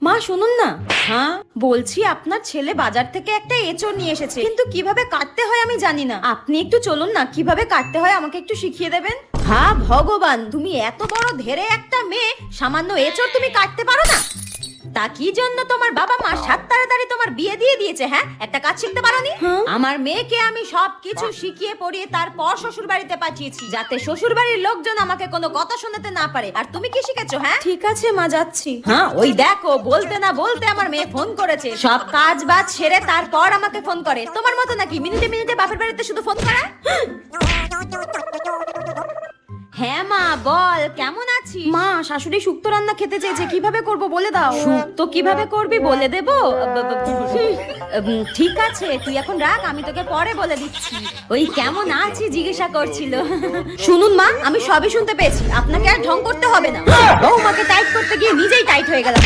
মা শুনুন না। হ্যাঁ বলছি, আপনার ছেলে বাজার থেকে একটা এঁচড় নিয়ে এসেছে, কিন্তু কিভাবে কাটতে হয় আমি জানি না। আপনি একটু চলুন না, কিভাবে কাটতে হয় আমাকে একটু শিখিয়ে দেবেন। হ্যাঁ ভগবান, তুমি এত বড় ধেরে একটা মেয়ে, সামান্য এঁচড় তুমি কাটতে পারো না? তা কি জন্য তোমার বাবা মা সাত তাড়াতাড়ি তোমার বিয়ে দিয়ে দিয়েছে? হ্যাঁ, একটা কাজ শিখতে পারোনি? আমার মেয়েকে আমি সবকিছু শিখিয়ে পড়িয়ে তারপর শ্বশুর বাড়িতে পাঠিয়েছি, যাতে শ্বশুর বাড়ির লোকজন আমাকে কোনো কথা শোনাতে না পারে। আর তুমি কি শিখেছো? হ্যাঁ ঠিক আছে মা, যাচ্ছি। হ্যাঁ ওই দেখো, বলতে না বলতে আমার মেয়ে ফোন করেছে। সব কাজ বাজ সেরে তারপর আমাকে ফোন করে। তোমার মতো নাকি মিনিটে মিনিটে বাপের বাড়িতে শুধু ফোন করা? হ্যাঁ মা বল, কেমন আছিস? মা শাশুড়ি শুক্তো রান্না খেতে চেয়েছে, কিভাবে করব বলে দাও। শুক্তো কিভাবে করবি বলে দেবো? ঠিক আছে, তুই এখন রাখ, আমি তোকে পরে বলে দিচ্ছি। ওই কেমন আছি জিজ্ঞাসা করছিল। শুনুন মা, আমি সবই শুনতে পেয়েছি, আপনাকে আর ঢং করতে হবে না। বৌমাকে টাইট করতে গিয়ে নিজেই টাইট হয়ে গেলাম।